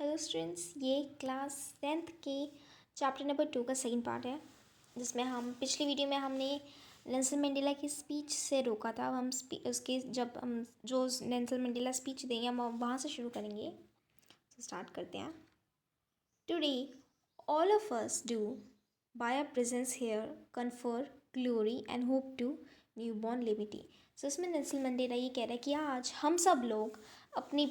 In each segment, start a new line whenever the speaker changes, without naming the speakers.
Hello students, ये class 10th के chapter number 2 का सेकंड पार्ट है, जिसमें हम पिछली वीडियो में हमने नेल्सन मंडेला की स्पीच से रोका था। अब हम उसके जब हम जो नेल्सन मंडेला स्पीच देंगे हम वहाँ से शुरू करेंगे। तो स्टार्ट करते हैं। Today all of us do by our presence here confer glory and hope to newborn liberty. So इसमें नेल्सन मंडेला ये कह रहा है कि आज हम सब लोग अपनी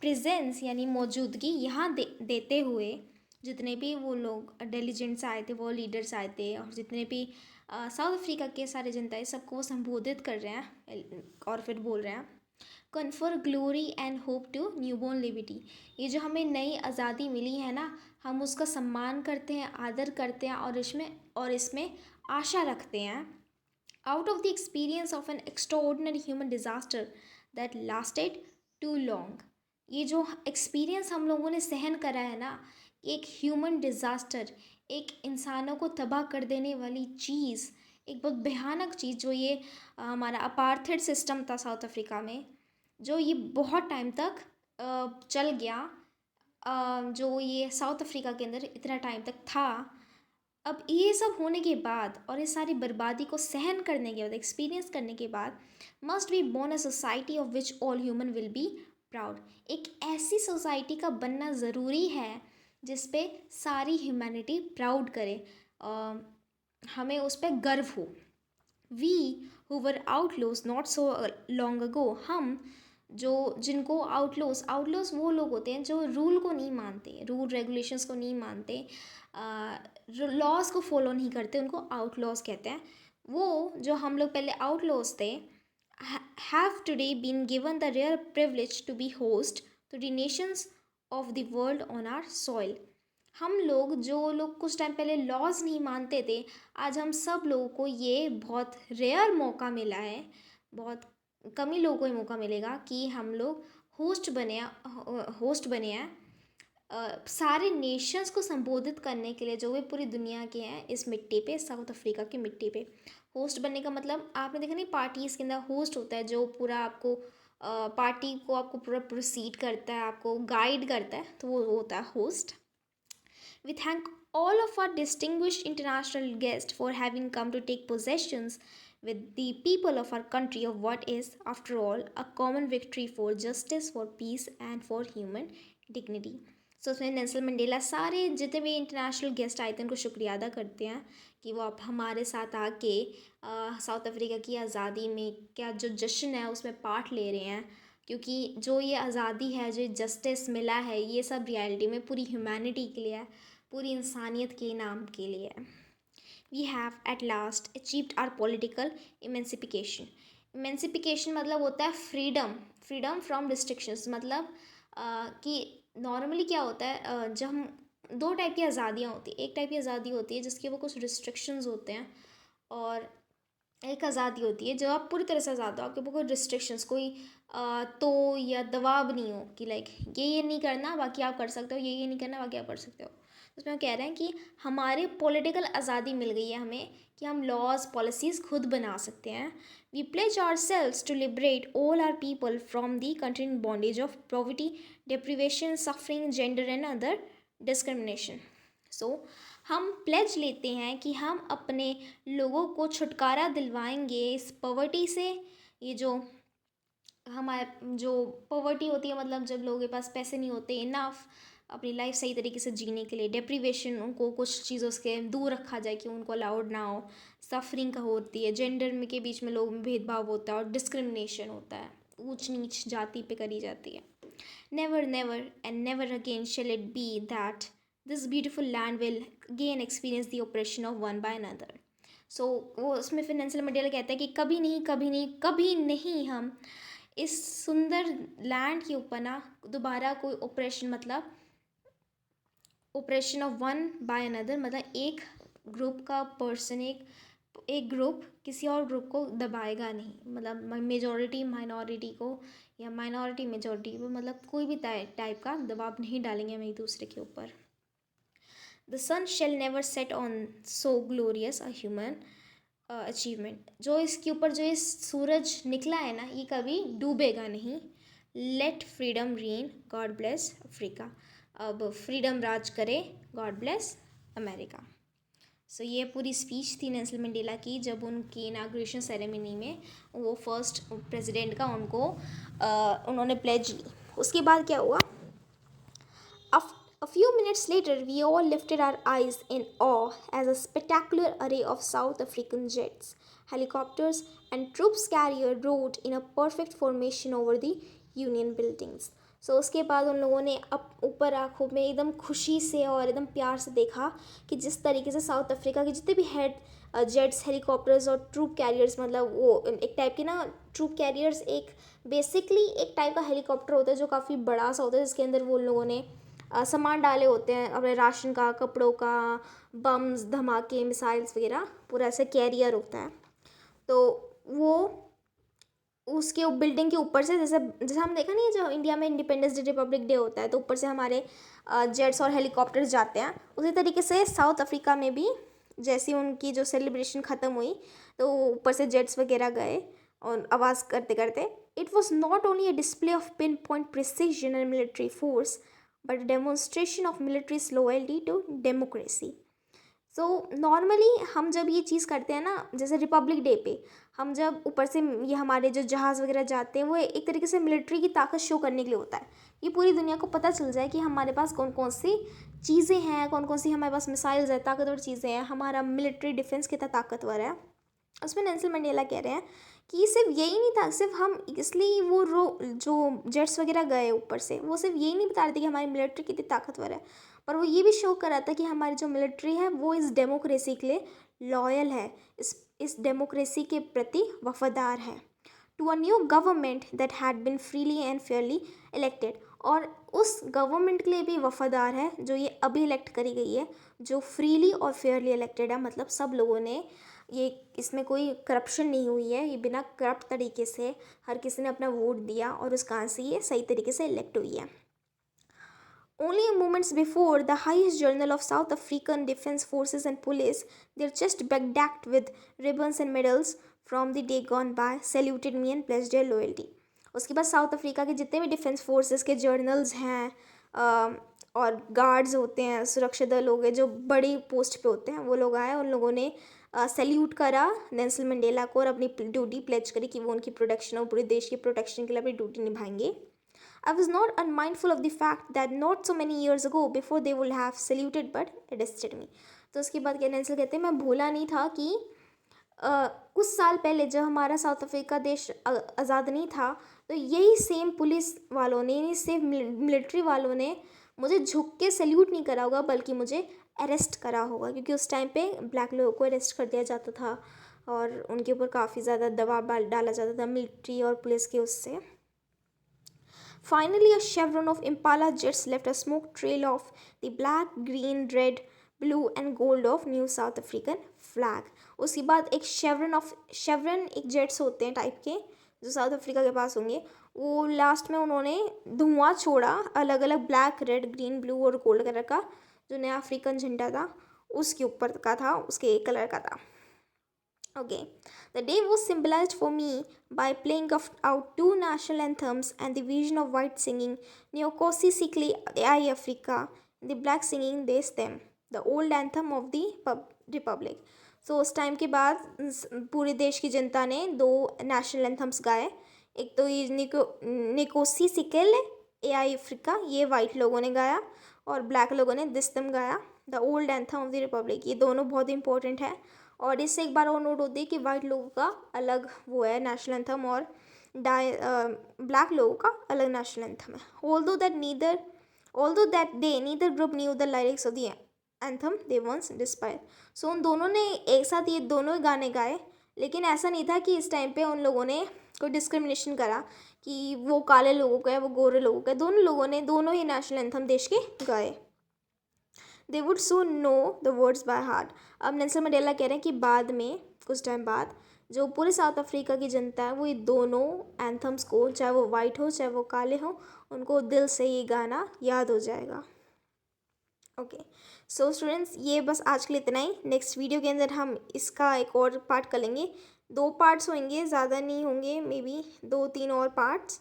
प्रेजेंस यानी मौजूदगी यहाँ देते हुए, जितने भी वो लोग डेलीजेंट्स आए थे, वो लीडर्स आए थे, और जितने भी साउथ अफ्रीका के सारे जनता है, सबको वो संबोधित कर रहे हैं और फिर बोल रहे हैं confer glory and hope to newborn liberty. ये जो हमें नई आज़ादी मिली है ना, हम उसका सम्मान करते हैं, आदर करते हैं और इसमें आशा रखते हैं। Out of the experience of an extraordinary human disaster that lasted too long. ये जो एक्सपीरियंस हम लोगों ने सहन करा है ना, एक ह्यूमन डिज़ास्टर, एक इंसानों को तबाह कर देने वाली चीज़, एक बहुत भयानक चीज़, जो ये हमारा अपार्थेड सिस्टम था साउथ अफ्रीका में, जो ये बहुत टाइम तक चल गया, जो ये साउथ अफ्रीका के अंदर इतना टाइम तक था। अब ये सब होने के बाद और इस सारी बर्बादी को सहन करने के बाद, एक्सपीरियंस करने के बाद, must be born a society of which all human will be proud. एक ऐसी सोसाइटी का बनना ज़रूरी है जिस पे सारी ह्यूमैनिटी प्राउड करे, हमें उस पर गर्व हो। We who were outlaws not so long ago, हम जो जिनको आउटलोज वो लोग होते हैं जो रूल को नहीं मानते, रूल रेगुलेशंस को नहीं मानते, लॉज को फॉलो नहीं करते, उनको आउटलॉज कहते हैं। वो जो हम लोग पहले आउटलॉज थे, have today been given the rare privilege to be host to the nations of the world on our soil। हम लोग जो लोग कुछ टाइम पहले लॉज नहीं मानते थे, आज हम सब लोगों को ये बहुत रेयर मौका मिला है, बहुत कम ही लोगों को ये मौका मिलेगा कि हम लोग होस्ट बने हैं सारे नेशंस को संबोधित करने के लिए, जो वे पूरी दुनिया के हैं इस मिट्टी पे, साउथ अफ्रीका की मिट्टी पे। होस्ट बनने का मतलब आपने देखा नहीं, पार्टीज़ के अंदर होस्ट होता है जो पूरा आपको पार्टी को आपको पूरा प्रोसीड करता है, आपको गाइड करता है, तो वो होता है host. We thank all of our distinguished international guests for having come to take possessions with the people of our country of what is, after all, a common victory for justice, for peace, and for human dignity। सो उसमें Nelson Mandela सारे जितने भी international guest आए थे उनको शुक्रिया अदा करते हैं कि वो आप हमारे साथ आके साउथ अफ्रीका की आज़ादी में क्या जो जश्न है उसमें पार्ट ले रहे हैं, क्योंकि जो ये आज़ादी है, जो जस्टिस मिला है, ये सब रियलिटी में पूरी ह्यूमैनिटी के लिए है, पूरी इंसानियत के नाम के लिए है। We have at last achieved our political emancipation मतलब होता है फ्रीडम फ्रॉम रिस्ट्रिक्शंस। मतलब कि नॉर्मली क्या होता है, जब हम दो टाइप की आज़ादियाँ होती है। एक टाइप की आज़ादी होती है जिसके वो कुछ रिस्ट्रिक्शंस होते हैं, और एक आज़ादी होती है जो आप पूरी तरह से आज़ाद हो, आपके ऊपर कोई रिस्ट्रिक्शंस, कोई तो या दबाव नहीं हो कि लाइक ये नहीं करना बाकी आप कर सकते हो, ये नहीं करना बाकी आप कर सकते हो। उसमें हम कह रहे हैं कि हमारे पॉलिटिकल आज़ादी मिल गई है हमें, कि हम लॉज पॉलिसीज़ खुद बना सकते हैं। We pledge ourselves to liberate all our people from the continued bondage of poverty, deprivation, suffering, gender and other discrimination. So हम प्लेज लेते हैं कि हम अपने लोगों को छुटकारा दिलवाएंगे इस पॉवर्टी से। ये जो हमारे जो पॉवर्टी होती है, मतलब जब लोगों के पास पैसे नहीं होते इनफ अपनी लाइफ सही तरीके से जीने के लिए, डिप्रीवेशन, उनको कुछ चीज़ों से दूर रखा जाए कि उनको अलाउड ना हो, सफरिंग का होती है, जेंडर में के बीच में लोगों में भेदभाव होता है, और डिस्क्रिमिनेशन होता है, ऊंच नीच जाति पे करी जाती है। Never never and never again shall it be that this beautiful land will again experience the oppression of one by another. So वो उसमें फिर नेल्सन मंडेला कहता है कि कभी नहीं कभी नहीं कभी नहीं हम इस सुंदर लैंड के ऊपर ना दोबारा कोई ऑपरेशन, मतलब operation of one by another, मतलब एक ग्रुप का पर्सन, एक ग्रुप किसी और ग्रुप को दबाएगा नहीं, मतलब मेजॉरिटी माइनॉरिटी को या माइनॉरिटी मेजॉरिटी को, मतलब कोई भी टाइप का दबाव नहीं डालेंगे हम एक दूसरे के ऊपर। The sun shall never set on so glorious a human achievement. जो इसके ऊपर जो ये सूरज निकला है ना, ये कभी डूबेगा नहीं। Let freedom reign, God bless Africa. अब फ्रीडम राज करे, गॉड ब्लेस अमेरिका। सो ये पूरी स्पीच थी नेल्सन मंडेला की जब उनकी इनाग्रेशन सेरेमनी में वो फर्स्ट प्रेसिडेंट का उन्होंने प्लेज ली। उसके बाद क्या हुआ, A few minutes later, we all lifted our eyes in awe as a spectacular array of South African jets, helicopters, and troops carrier rode in a perfect formation over the Union buildings. So उसके बाद उन लोगों ने ऊपर आँखों में एकदम खुशी से और एकदम प्यार से देखा कि जिस तरीके से साउथ अफ्रीका के जितने भी जेट्स, हेलीकॉप्टर्स और ट्रूप कैरियर्स, मतलब वो एक टाइप के ना ट्रूप कैरियर्स एक बेसिकली एक टाइप का हेलीकॉप्टर होता है जो काफ़ी बड़ा सा होता है, जिसके अंदर वो लोगों ने सामान डाले होते हैं अपने राशन का, कपड़ों का, बम्स, धमाके, मिसाइल्स वगैरह, पूरा ऐसे कैरियर होता है। तो वो उसके बिल्डिंग के ऊपर से जैसे जैसे हम देखा नहीं है, जो इंडिया में इंडिपेंडेंस डे, रिपब्लिक डे होता है तो ऊपर से हमारे जेट्स और हेलीकॉप्टर्स जाते हैं, उसी तरीके से साउथ अफ्रीका में भी जैसे उनकी जो सेलिब्रेशन ख़त्म हुई तो ऊपर से जेट्स वगैरह गए और आवाज़ करते करते। It was not only a display of pin point precision and military force but demonstration of military's loyalty to democracy. So normally हम जब ये चीज़ करते हैं ना, जैसे रिपब्लिक डे पे हम जब ऊपर से ये हमारे जो जहाज़ वगैरह जाते हैं वो एक तरीके से मिलिट्री की ताकत शो करने के लिए होता है। ये पूरी दुनिया को पता चल जाए कि हमारे पास कौन कौन सी चीज़ें हैं, कौन कौन सी हमारे पास मिसाइल्स है, ताकतवर चीज़ें हैं, हमारा मिलिट्री डिफेंस कितना ताकतवर है। उसमें नेल्सन मंडेला कह रहे हैं कि सिर्फ यही नहीं था, सिर्फ हम इसलिए वो जो जेट्स वगैरह गए ऊपर से, वो सिर्फ यही नहीं बता रहे थे कि हमारी मिलिट्री कितनी ताकतवर है, पर वो ये भी शो कर रहा था कि हमारी जो मिलिट्री है वो इस डेमोक्रेसी के लिए लॉयल है, इस डेमोक्रेसी के प्रति वफादार है। To a new government that had been freely and fairly elected, और उस गवर्नमेंट के लिए भी वफादार है जो ये अभी इलेक्ट करी गई है, जो फ्रीली और फेयरली इलेक्टेड है, मतलब सब लोगों ने ये, इसमें कोई करप्शन नहीं हुई है, ये बिना करप्ट तरीके से हर किसी ने अपना वोट दिया और उस कारण से ये सही तरीके से इलेक्ट हुई है। Only moments before, the highest journal of South African Defence Forces and Police, their chest bedecked with ribbons and medals from the day gone by, saluted me and pledged their loyalty. उसके बाद south Africa के जितने भी defence forces के journals हैं और guards होते हैं, सुरक्षा दल हो गए जो बड़ी पोस्ट पे होते हैं, वो लोग आए, उन लोगों ने सैल्यूट करा नेल्सन मंडेला को और अपनी ड्यूटी प्लेज करी कि वो उनकी प्रोटेक्शन और पूरे देश की प्रोटेक्शन के लिए अपनी ड्यूटी निभाएंगे। I was not unmindful of the fact that not so many years ago before they would have saluted but arrested me. तो उसके बाद क्या नेल्सन कहते हैं, मैं भूला नहीं था कि कुछ साल पहले जब हमारा साउथ अफ्रीका देश आज़ाद नहीं था तो यही सेम पुलिस वालों ने, यही सेम मिलिट्री वालों ने मुझे झुक के सैल्यूट नहीं करा होगा बल्कि मुझे अरेस्ट करा होगा, क्योंकि उस टाइम पे ब्लैक लोगों को अरेस्ट कर दिया जाता था और उनके ऊपर काफ़ी ज़्यादा दबाव डाला जाता था मिलिट्री और पुलिस के उससे। Finally, a chevron of Impala jets left a smoke trail of the black, green, red, blue and gold of New South African flag. उसके बाद एक शेवरन एक जेट्स होते हैं टाइप के जो साउथ अफ्रीका के पास होंगे, वो लास्ट में उन्होंने धुआं छोड़ा अलग अलग ब्लैक, रेड, ग्रीन, ब्लू और गोल्ड कलर का, जो नया अफ्रीकन झंडा था उसके ऊपर का था, उसके एक कलर का था। Okay, the day was symbolized for me by playing out two national anthems and the vision of white singing Nkosi Sikelel ai Africa, the black singing Des Stem, the old anthem of the Republic. So उस time के बाद पूरे देश की जनता ने दो national anthems गाए, एक तो ये निकोसी सिकेले आई अफ्रीका, ये वाइट लोगों ने गाया, और ब्लैक लोगों ने दिस्तम गाया, the old anthem of the Republic. ये दोनों बहुत इंपॉर्टेंट है और इससे एक बार और नोट होती है कि वाइट लोगों का अलग वो है नेशनल एंथम और ब्लैक लोगों का अलग नेशनल एंथम है। Although that they neither group knew the lyrics of the anthem they once despised. So उन दोनों ने एक साथ ये दोनों ही गाने गाए, लेकिन ऐसा नहीं था कि इस टाइम पे उन लोगों ने कोई डिस्क्रिमिनेशन करा कि वो काले लोगों का है वो गोरे लोगों का है, दोनों लोगों ने दोनों ही नेशनल एंथम देश के गाए। They would soon know the words by heart. अब नेल्सन मंडेला कह रहे हैं कि बाद में कुछ टाइम बाद जो पूरे साउथ अफ्रीका की जनता है वो ये दोनों एंथम्स को, चाहे वो वाइट हो चाहे वो काले हो, उनको दिल से ये गाना याद हो जाएगा। ओके सो स्टूडेंट्स, ये बस आज के लिए इतना ही। नेक्स्ट वीडियो के अंदर हम इसका एक और पार्ट कर लेंगे, 2 पार्ट्स होंगे, ज़्यादा नहीं होंगे, मे बी 2-3 और पार्ट्स,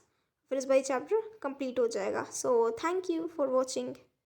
फिर इस बाई चैप्टर कंप्लीट हो जाएगा। So thank you for watching.